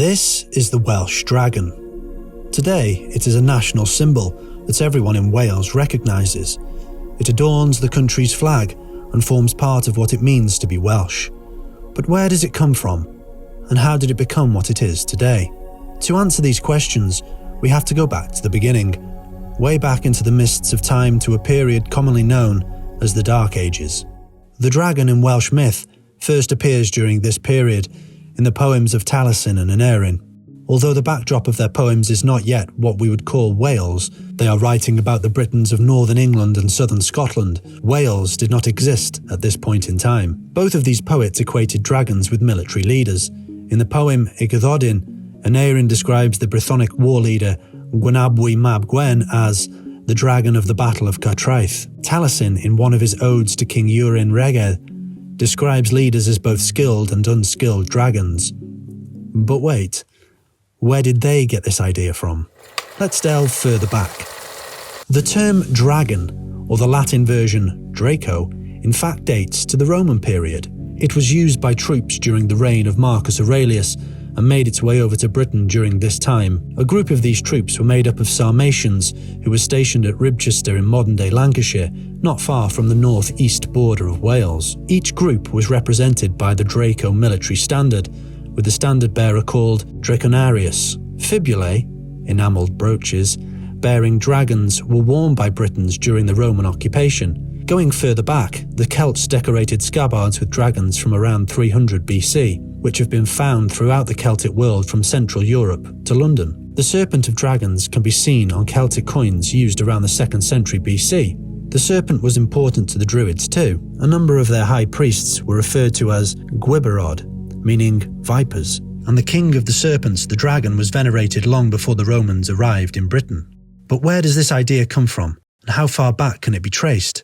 This is the Welsh dragon. Today, it is a national symbol that everyone in Wales recognises. It adorns the country's flag and forms part of what it means to be Welsh. But where does it come from? And how did it become what it is today? To answer these questions, we have to go back to the beginning, way back into the mists of time to a period commonly known as the Dark Ages. The dragon in Welsh myth first appears during this period in the poems of Taliesin and Aneurin. Although the backdrop of their poems is not yet what we would call Wales, they are writing about the Britons of northern England and southern Scotland. Wales did not exist at this point in time. Both of these poets equated dragons with military leaders. In the poem Yggdraodin, Aneurin describes the Brythonic war leader Gwynabwy mab Gwen as the dragon of the Battle of Cartraeth. Taliesin, in one of his odes to King Urin Reged, describes leaders as both skilled and unskilled dragons. But wait, where did they get this idea from? Let's delve further back. The term dragon, or the Latin version Draco, in fact dates to the Roman period. It was used by troops during the reign of Marcus Aurelius and made its way over to Britain during this time. A group of these troops were made up of Sarmatians who were stationed at Ribchester in modern-day Lancashire, not far from the north-east border of Wales. Each group was represented by the Draco military standard, with the standard bearer called Draconarius. Fibulae, enamelled brooches, bearing dragons were worn by Britons during the Roman occupation. Going further back, the Celts decorated scabbards with dragons from around 300 BC, which have been found throughout the Celtic world from Central Europe to London. The serpent of dragons can be seen on Celtic coins used around the 2nd century BC. The serpent was important to the Druids too. A number of their high priests were referred to as Gwyberod, meaning vipers, and the king of the serpents, the dragon, was venerated long before the Romans arrived in Britain. But where does this idea come from, and how far back can it be traced?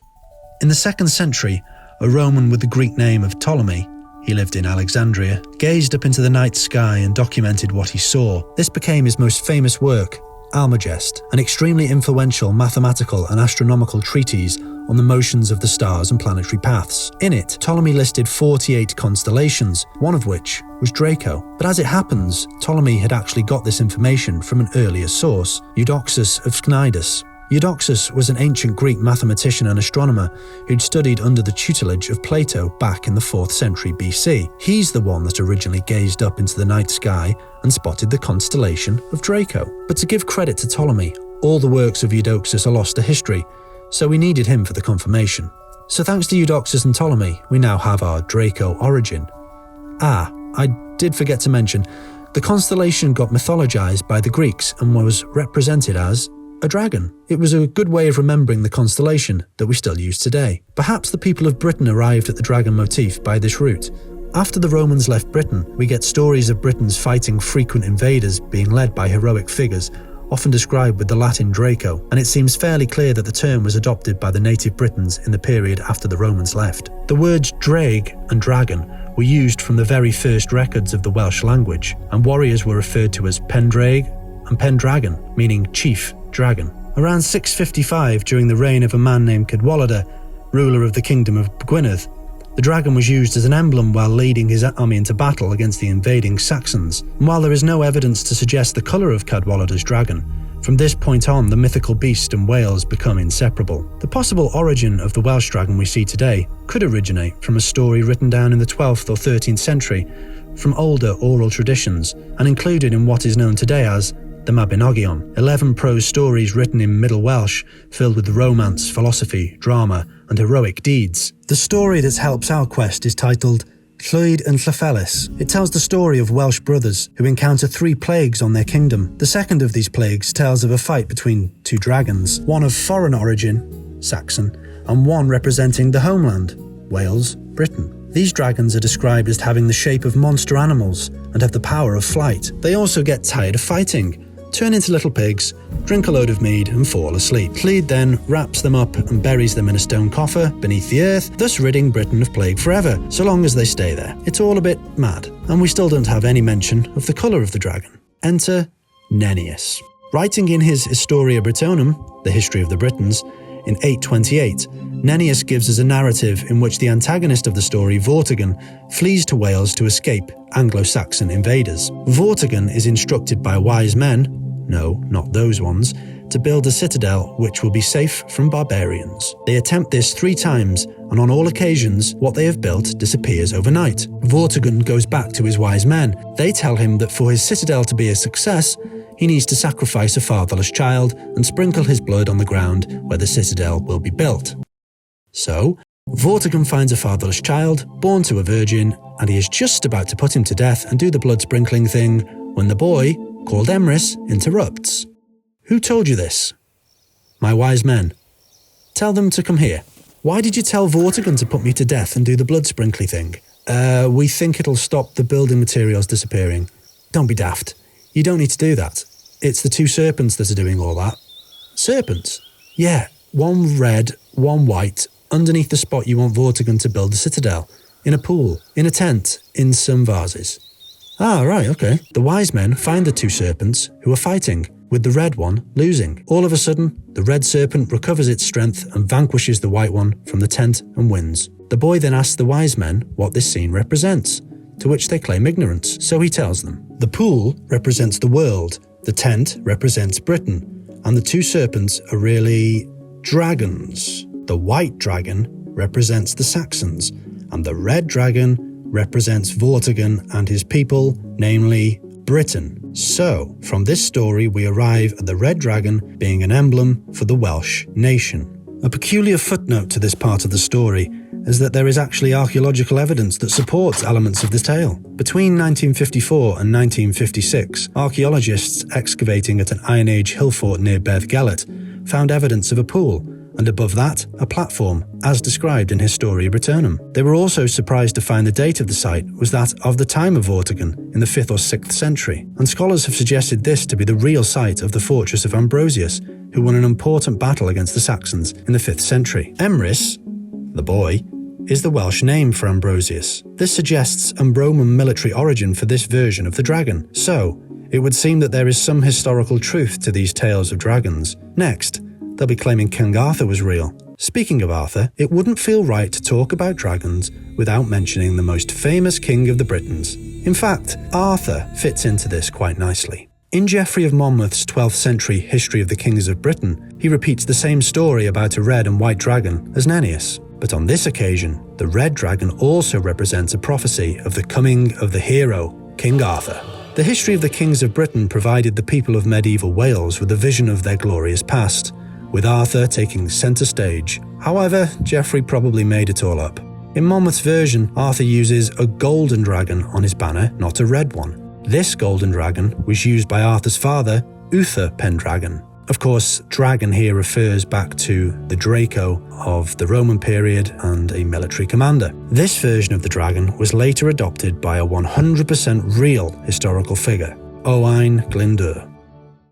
In the 2nd century, a Roman with the Greek name of Ptolemy, he lived in Alexandria, gazed up into the night sky and documented what he saw. This became his most famous work, Almagest, an extremely influential mathematical and astronomical treatise on the motions of the stars and planetary paths. In it, Ptolemy listed 48 constellations, one of which was Draco. But as it happens, Ptolemy had actually got this information from an earlier source, Eudoxus of Cnidus. Eudoxus was an ancient Greek mathematician and astronomer who'd studied under the tutelage of Plato back in the 4th century BC. He's the one that originally gazed up into the night sky and spotted the constellation of Draco. But to give credit to Ptolemy, all the works of Eudoxus are lost to history, so we needed him for the confirmation. So thanks to Eudoxus and Ptolemy, we now have our Draco origin. I did forget to mention, the constellation got mythologized by the Greeks and was represented as a dragon. It was a good way of remembering the constellation that we still use today. Perhaps the people of Britain arrived at the dragon motif by this route. After the Romans left Britain, we get stories of Britons fighting frequent invaders being led by heroic figures, often described with the Latin Draco, and it seems fairly clear that the term was adopted by the native Britons in the period after the Romans left. The words draig and dragon were used from the very first records of the Welsh language, and warriors were referred to as Pendraig and Pendragon, meaning chief dragon. Around 655, during the reign of a man named Cadwaladr, ruler of the kingdom of Gwynedd, the dragon was used as an emblem while leading his army into battle against the invading Saxons. And while there is no evidence to suggest the colour of Cadwaladr's dragon, from this point on the mythical beast and Wales become inseparable. The possible origin of the Welsh dragon we see today could originate from a story written down in the 12th or 13th century from older oral traditions and included in what is known today as the Mabinogion, 11 prose stories written in Middle Welsh, filled with romance, philosophy, drama, and heroic deeds. The story that helps our quest is titled Llwyd and Llefelys. It tells the story of Welsh brothers who encounter 3 plagues on their kingdom. The second of these plagues tells of a fight between 2 dragons, one of foreign origin, Saxon, and one representing the homeland, Wales, Britain. These dragons are described as having the shape of monster animals and have the power of flight. They also get tired of fighting, turn into little pigs, drink a load of mead and fall asleep. Llwyd then wraps them up and buries them in a stone coffer beneath the earth, thus ridding Britain of plague forever, so long as they stay there. It's all a bit mad, and we still don't have any mention of the colour of the dragon. Enter Nennius. Writing in his Historia Britonum, the history of the Britons, in 828, Nennius gives us a narrative in which the antagonist of the story, Vortigern, flees to Wales to escape Anglo-Saxon invaders. Vortigern is instructed by wise men, no, not those ones, to build a citadel which will be safe from barbarians. They attempt this 3 times, and on all occasions, what they have built disappears overnight. Vortigern goes back to his wise men. They tell him that for his citadel to be a success, he needs to sacrifice a fatherless child and sprinkle his blood on the ground where the citadel will be built. So, Vortigern finds a fatherless child, born to a virgin, and he is just about to put him to death and do the blood sprinkling thing when the boy, called Emrys, interrupts. "Who told you this?" "My wise men." "Tell them to come here." "Why did you tell Vortigern to put me to death and do the blood sprinkly thing?" We think it'll stop the building materials disappearing." "Don't be daft. You don't need to do that. It's the 2 serpents that are doing all that." "Serpents?" "Yeah, one red, one white, underneath the spot you want Vortigern to build the citadel. In a pool, in a tent, in some vases." "Ah, right, okay." The wise men find the 2 serpents who are fighting, with the red one losing. All of a sudden, the red serpent recovers its strength and vanquishes the white one from the tent and wins. The boy then asks the wise men what this scene represents, to which they claim ignorance, so he tells them. The pool represents the world, the tent represents Britain, and the 2 serpents are really dragons. The white dragon represents the Saxons, and the red dragon represents Vortigern and his people, namely Britain. So, from this story we arrive at the red dragon being an emblem for the Welsh nation. A peculiar footnote to this part of the story is that there is actually archaeological evidence that supports elements of this tale. Between 1954 and 1956, archaeologists excavating at an Iron Age hill fort near Beddgelert found evidence of a pool, and above that, a platform, as described in Historia Brittonum. They were also surprised to find the date of the site was that of the time of Vortigern, in the 5th or 6th century, and scholars have suggested this to be the real site of the fortress of Ambrosius, who won an important battle against the Saxons in the 5th century. Emrys, the boy, is the Welsh name for Ambrosius. This suggests Ambroman military origin for this version of the dragon, so it would seem that there is some historical truth to these tales of dragons. Next, they'll be claiming King Arthur was real. Speaking of Arthur, it wouldn't feel right to talk about dragons without mentioning the most famous king of the Britons. In fact, Arthur fits into this quite nicely. In Geoffrey of Monmouth's 12th century History of the Kings of Britain, he repeats the same story about a red and white dragon as Nennius. But on this occasion, the red dragon also represents a prophecy of the coming of the hero, King Arthur. The History of the Kings of Britain provided the people of medieval Wales with a vision of their glorious past, with Arthur taking centre stage. However, Geoffrey probably made it all up. In Monmouth's version, Arthur uses a golden dragon on his banner, not a red one. This golden dragon was used by Arthur's father, Uther Pendragon. Of course, dragon here refers back to the Draco of the Roman period and a military commander. This version of the dragon was later adopted by a 100% real historical figure, Owain Glyndwr.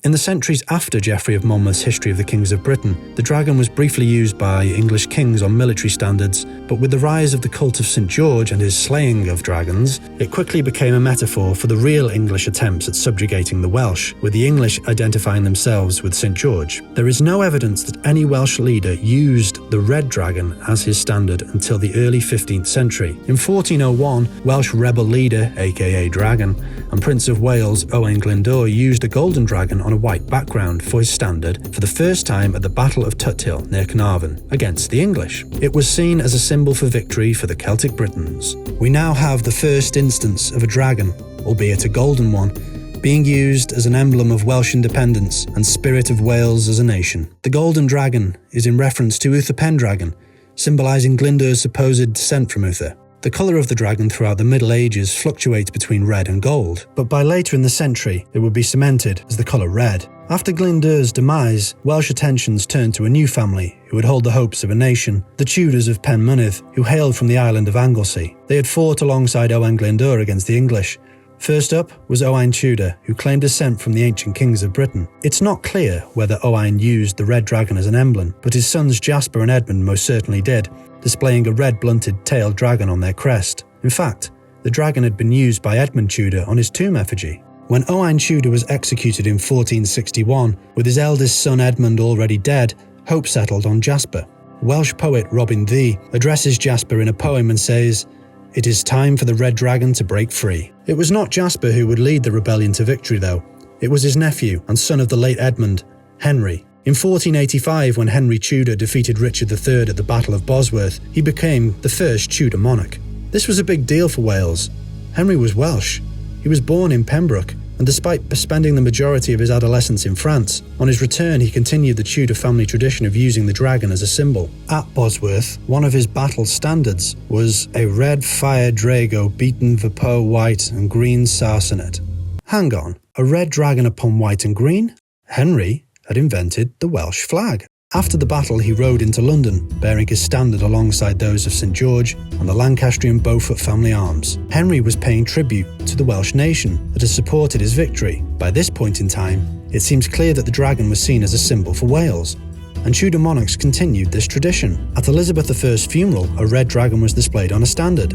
In the centuries after Geoffrey of Monmouth's History of the Kings of Britain, the dragon was briefly used by English kings on military standards, but with the rise of the cult of St. George and his slaying of dragons, it quickly became a metaphor for the real English attempts at subjugating the Welsh, with the English identifying themselves with St. George. There is no evidence that any Welsh leader used the red dragon as his standard until the early 15th century. In 1401, Welsh rebel leader, aka Dragon, and Prince of Wales Owain Glyndwr used a golden dragon on a white background for his standard for the first time at the Battle of Tuthill near Carnarvon against the English. It was seen as a symbol for victory for the Celtic Britons. We now have the first instance of a dragon, albeit a golden one, being used as an emblem of Welsh independence and spirit of Wales as a nation. The golden dragon is in reference to Uther Pendragon, symbolising Glyndwr's supposed descent from Uther. The colour of the dragon throughout the Middle Ages fluctuates between red and gold, but by later in the century it would be cemented as the colour red. After Glyndwr's demise, Welsh attentions turned to a new family who would hold the hopes of a nation, the Tudors of Penmynydd, who hailed from the island of Anglesey. They had fought alongside Owain Glyndwr against the English. First up was Owain Tudor, who claimed descent from the ancient kings of Britain. It's not clear whether Owain used the red dragon as an emblem, but his sons Jasper and Edmund most certainly did, displaying a red blunted-tailed dragon on their crest. In fact, the dragon had been used by Edmund Tudor on his tomb effigy. When Owain Tudor was executed in 1461, with his eldest son Edmund already dead, hope settled on Jasper. Welsh poet Robin Ddu addresses Jasper in a poem and says, "It is time for the red dragon to break free." It was not Jasper who would lead the rebellion to victory though. It was his nephew and son of the late Edmund, Henry. In 1485, when Henry Tudor defeated Richard III at the Battle of Bosworth, he became the first Tudor monarch. This was a big deal for Wales. Henry was Welsh. He was born in Pembroke, and despite spending the majority of his adolescence in France, on his return he continued the Tudor family tradition of using the dragon as a symbol. At Bosworth, one of his battle standards was a red fire Draco beaten vapor white and green sarcenet. Hang on, a red dragon upon white and green? Henry had invented the Welsh Flag. After the battle, he rode into London, bearing his standard alongside those of St George and the Lancastrian Beaufort family arms. Henry was paying tribute to the Welsh nation that had supported his victory. By this point in time, it seems clear that the dragon was seen as a symbol for Wales, and Tudor monarchs continued this tradition. At Elizabeth I's funeral, a red dragon was displayed on a standard.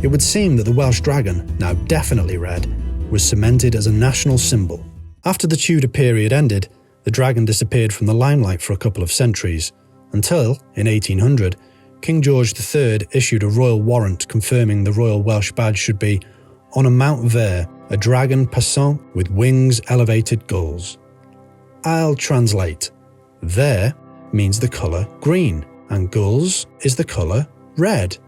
It would seem that the Welsh dragon, now definitely red, was cemented as a national symbol. After the Tudor period ended, the dragon disappeared from the limelight for a couple of centuries, until, in 1800, King George III issued a royal warrant confirming the royal Welsh badge should be, on a Mount Ver, a dragon passant with wings elevated gulls. I'll translate. Ver means the colour green, and gulls is the colour red.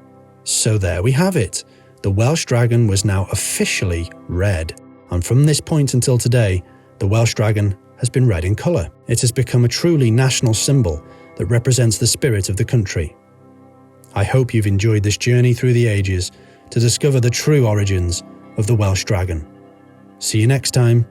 So there we have it. The Welsh dragon was now officially red, and from this point until today, the Welsh dragon has been red in colour. It has become a truly national symbol that represents the spirit of the country. I hope you've enjoyed this journey through the ages to discover the true origins of the Welsh dragon. See you next time.